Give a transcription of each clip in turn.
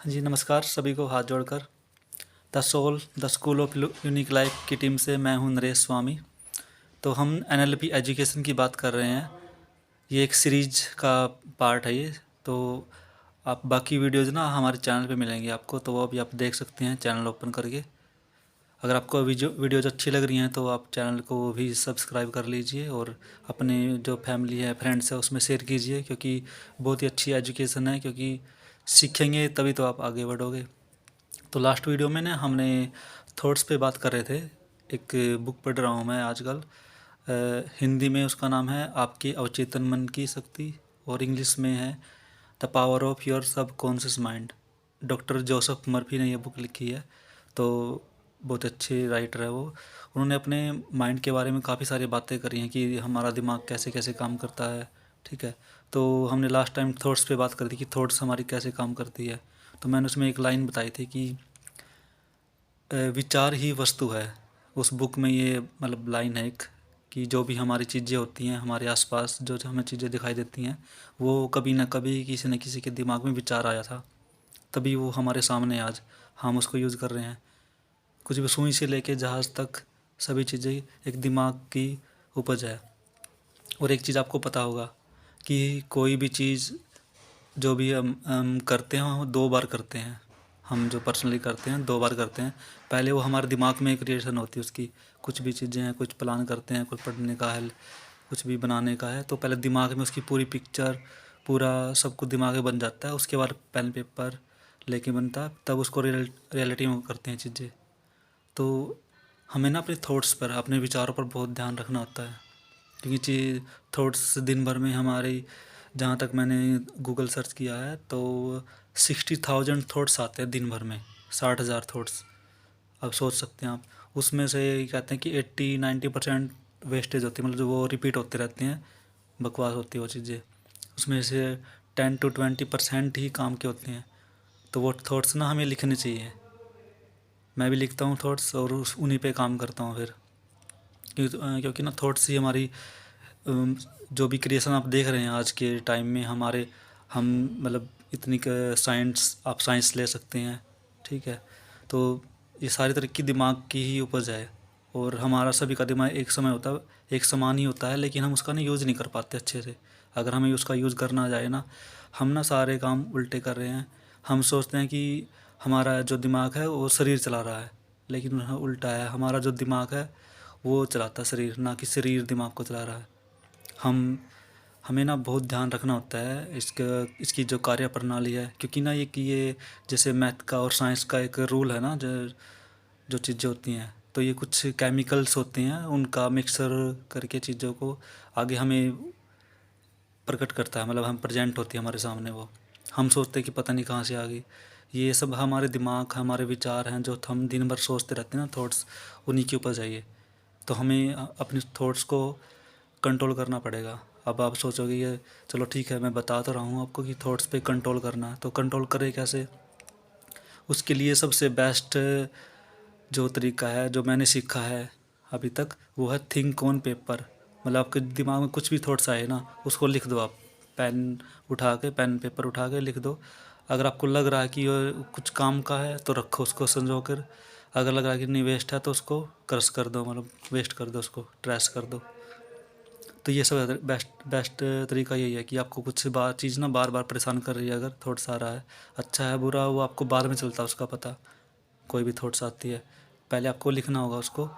हाँ जी, नमस्कार सभी को हाथ जोड़कर the school of unique life की टीम से मैं हूं नरेश स्वामी। तो हम एनएलपी एजुकेशन की बात कर रहे हैं। ये एक सीरीज का पार्ट है ये। तो आप बाकी वीडियोज़ ना हमारे चैनल पे मिलेंगे आपको, तो वो भी आप देख सकते हैं चैनल ओपन करके। अगर आपको वीडियोज़ अच्छी लग रही हैं तो आप चैनल को भी सब्सक्राइब कर लीजिए और अपने जो फैमिली है, फ्रेंड्स है, उसमें शेयर कीजिए, क्योंकि बहुत ही अच्छी एजुकेशन है। क्योंकि सीखेंगे तभी तो आप आगे बढ़ोगे। तो लास्ट वीडियो में ना हमने थॉट्स पे बात कर रहे थे। एक बुक पढ़ रहा हूँ मैं आजकल। हिंदी में उसका नाम है आपके अवचेतन मन की शक्ति, और इंग्लिश में है द पावर ऑफ योर सब conscious mind. Doctor Joseph Murphy ने ये बुक लिखी है। तो बहुत अच्छे राइटर है वो। उन्होंने अपने माइंड के बारे में काफ़ी सारी बातें करी हैं कि हमारा दिमाग कैसे कैसे काम करता है। ठीक है। तो हमने लास्ट टाइम थॉट्स पे बात करी थी कि थॉट्स हमारी कैसे काम करती है। तो मैंने उसमें एक लाइन बताई थी कि विचार ही वस्तु है। उस बुक में ये मतलब लाइन है एक, कि जो भी हमारी चीज़ें होती हैं हमारे आसपास, जो जो हमें चीज़ें दिखाई देती हैं, वो कभी ना कभी किसी न किसी के दिमाग में विचार आया था, तभी वो हमारे सामने आज हम उसको यूज़ कर रहे हैं। कुछ भी सुई से लेके जहाज़ तक सभी चीज़ें एक दिमाग की उपज है। और एक चीज़ आपको पता होगा कि कोई भी चीज़ जो भी हम करते हैं वो दो बार करते हैं। हम जो पर्सनली करते हैं दो बार करते हैं। पहले वो हमारे दिमाग में एक क्रिएशन होती है उसकी। कुछ भी चीज़ें हैं, कुछ प्लान करते हैं, कुछ पढ़ने का है, कुछ भी बनाने का है, तो पहले दिमाग में उसकी पूरी पिक्चर, पूरा सब कुछ दिमाग में बन जाता है। उसके बाद पेन पेपर लेके बनता है, तब उसको रियलिटी में करते हैं चीज़ें। तो हमें ना अपने थॉट्स पर, अपने विचारों पर बहुत ध्यान रखना होता है। क्योंकि थॉट्स दिन भर में हमारी, जहाँ तक मैंने गूगल सर्च किया है, तो 60,000 थॉट्स आते हैं दिन भर में। 60,000 थॉट्स। अब सोच सकते हैं आप। उसमें से कहते हैं कि 80-90% वेस्टेज होती है, मतलब जो वो रिपीट होते रहते हैं, बकवास होती है वो चीज़ें। उसमें से 10-20% ही काम के होते हैं। तो वो थॉट्स ना हमें लिखने चाहिए। मैं भी लिखता हूँ थॉट्स और उस उन्हीं पे काम करता हूँ फिर। क्योंकि ना थॉट्स ही हमारी जो भी क्रिएशन आप देख रहे हैं आज के टाइम में हमारे, हम मतलब इतनी साइंस, आप साइंस ले सकते हैं। ठीक है। तो ये सारी तरह की दिमाग की ही उपज है। और हमारा सभी का दिमाग एक समय होता है, एक समान ही होता है, लेकिन हम उसका ना यूज़ नहीं कर पाते अच्छे से। अगर हमें उसका यूज़ करना जाए ना, हम ना सारे काम उल्टे कर रहे हैं। हम सोचते हैं कि हमारा जो दिमाग है वो शरीर चला रहा है, लेकिन उल्टा है। हमारा जो दिमाग है वो चलाता है शरीर, ना कि शरीर दिमाग को चला रहा है। हम हमें ना बहुत ध्यान रखना होता है इसका, इसकी जो कार्य प्रणाली है। क्योंकि ना ये जैसे मैथ का और साइंस का एक रूल है ना, जो जो चीज़ें होती हैं, तो ये कुछ केमिकल्स होते हैं, उनका मिक्सर करके चीज़ों को आगे हमें प्रकट करता है। मतलब हम प्रेजेंट होती है हमारे सामने वो। हम सोचते हैं कि पता नहीं कहाँ से आ गई। ये सब हमारे दिमाग, हमारे विचार हैं जो हम दिन भर सोचते रहते हैं ना, थॉट्स, उन्हीं की ऊपर जाइए। तो हमें अपने थॉट्स को कंट्रोल करना पड़ेगा। अब आप सोचोगे ये, चलो ठीक है, मैं बता तो रहा हूँ आपको कि थॉट्स पे कंट्रोल करना है, तो कंट्रोल करें कैसे? उसके लिए सबसे बेस्ट जो तरीका है, जो मैंने सीखा है अभी तक, वो है थिंक ऑन पेपर। मतलब आपके दिमाग में कुछ भी थॉट्स आए ना, उसको लिख दो आप। पेन उठा के, पेन पेपर उठा के लिख दो। अगर आपको लग रहा है कि ये कुछ काम का है तो रखो उसको संजो कर। अगर लग रहा है कि नहीं वेस्ट है तो उसको क्रश कर दो, मतलब वेस्ट कर दो, उसको ट्रैश कर दो। तो ये सब बेस्ट बेस्ट तरीका यही है कि आपको कुछ बार चीज़ ना बार बार परेशान कर रही है, अगर थॉट्स आ रहा है, अच्छा है बुरा, वो आपको बाद में चलता है उसका पता। कोई भी थॉट्स आती है, पहले आपको लिखना होगा उसको।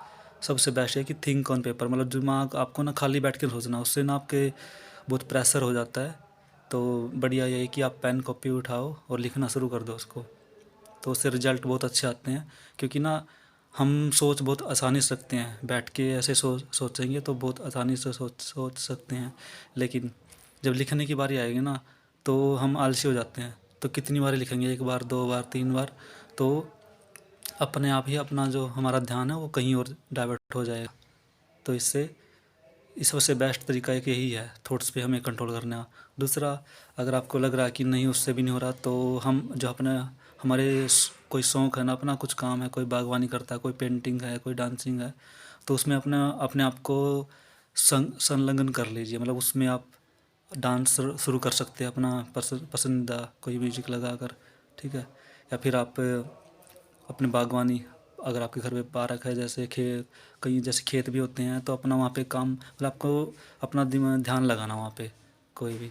सबसे बेस्ट है कि थिंक ऑन पेपर, मतलब दिमाग आपको ना खाली बैठ के सोचना, उससे ना आपके बहुत प्रेशर हो जाता है। तो बढ़िया यही कि आप पेन कॉपी उठाओ और लिखना शुरू कर दो उसको। तो उससे रिजल्ट बहुत अच्छे आते हैं। क्योंकि ना हम सोच बहुत आसानी से सकते हैं, बैठ के ऐसे सोचेंगे तो बहुत आसानी से सोच सोच सकते हैं। लेकिन जब लिखने की बारी आएगी ना, तो हम आलसी हो जाते हैं। तो कितनी बार लिखेंगे, एक बार, दो बार, तीन बार, तो अपने आप ही अपना जो हमारा ध्यान है वो कहीं और डाइवर्ट हो जाएगा। तो इससे इस सबसे बेस्ट तरीका एक यही है, थॉट्स पे हमें कंट्रोल करना। दूसरा, अगर आपको लग रहा है कि नहीं उससे भी नहीं हो रहा, तो हम जो अपने, हमारे कोई शौक़ है ना, अपना कुछ काम है, कोई बागवानी करता है, कोई पेंटिंग है, कोई डांसिंग है, तो उसमें अपना अपने आप को संलग्न कर लीजिए। मतलब उसमें आप डांस शुरू कर सकते हैं अपना पसंदीदा कोई म्यूजिक लगा कर। ठीक है। या फिर आप अपने बागवानी, अगर आपके घर में पार्क है, जैसे कहीं जैसे खेत भी होते हैं, तो अपना वहाँ पे काम मतलब आपको अपना ध्यान लगाना वहाँ पे कोई भी,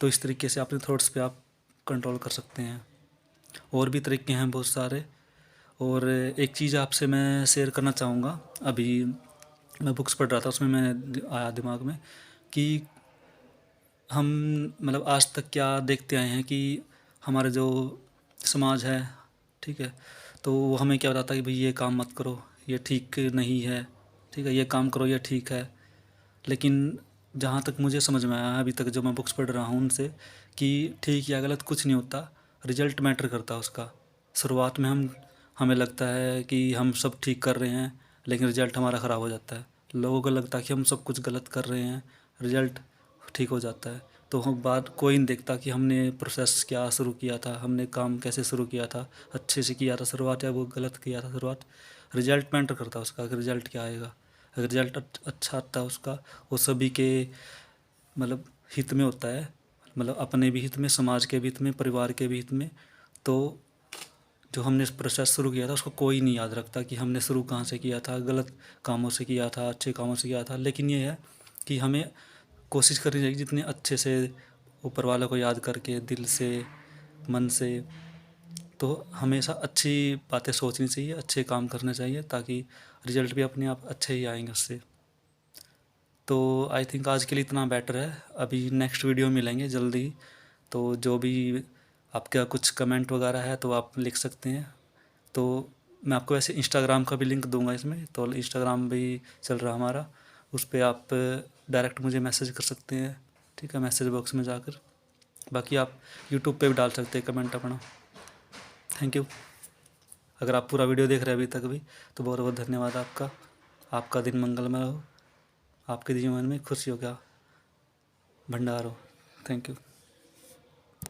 तो इस तरीके से अपने थॉट्स पे आप कंट्रोल कर सकते हैं। और भी तरीके हैं बहुत सारे। और एक चीज़ आपसे मैं शेयर करना चाहूँगा, अभी मैं बुक्स पढ़ रहा था, उसमें मैंने आया दिमाग में कि हम मतलब आज तक क्या देखते आए हैं कि हमारे जो समाज है, ठीक है, तो वो हमें क्या बताता है कि भाई ये काम मत करो, ये ठीक नहीं है, ठीक है, ये काम करो, ये ठीक है। लेकिन जहाँ तक मुझे समझ में आया है अभी तक जो मैं बुक्स पढ़ रहा हूँ उनसे, कि ठीक या गलत कुछ नहीं होता, रिजल्ट मैटर करता है उसका। शुरुआत में हमें लगता है कि हम सब ठीक कर रहे हैं, लेकिन रिजल्ट हमारा ख़राब हो जाता है। लोगों को लगता है कि हम सब कुछ गलत कर रहे हैं, रिजल्ट ठीक हो जाता है। तो हम बात कोई नहीं देखता कि हमने प्रोसेस क्या शुरू किया था, हमने काम कैसे शुरू किया था, अच्छे से किया था शुरुआत या वो गलत किया था शुरुआत। रिजल्ट मैटर करता है उसका, कि रिजल्ट क्या आएगा। अगर रिजल्ट अच्छा आता है उसका, वो सभी के मतलब हित में होता है, मतलब अपने भी हित में, समाज के भी हित में, परिवार के भी हित में। तो जो हमने प्रोसेस शुरू किया था उसको कोई नहीं याद रखता कि हमने शुरू कहाँ से किया था, गलत कामों से किया था, अच्छे कामों से किया था। लेकिन ये है कि हमें कोशिश करनी चाहिए जितने अच्छे से ऊपर वाले को याद करके, दिल से, मन से, तो हमेशा अच्छी बातें सोचनी चाहिए, अच्छे काम करने चाहिए, ताकि रिजल्ट भी अपने आप अच्छे ही आएंगे उससे। तो आई थिंक आज के लिए इतना बेटर है। अभी नेक्स्ट वीडियो मिलेंगे जल्दी ही। तो जो भी आपका कुछ कमेंट वगैरह है तो आप लिख सकते हैं। तो मैं आपको वैसे इंस्टाग्राम का भी लिंक दूंगा इसमें, तो इंस्टाग्राम भी चल रहा हमारा, उस पर आप डायरेक्ट मुझे मैसेज कर सकते हैं, ठीक है, मैसेज बॉक्स में जाकर। बाकी आप यूट्यूब पे भी डाल सकते हैं कमेंट अपना। Thank you. अगर आप पूरा वीडियो देख रहे हैं अभी तक भी, तो बहुत बहुत धन्यवाद आपका। आपका दिन मंगलमय हो, आपके जीवन में खुशियों का भंडार हो। Thank you.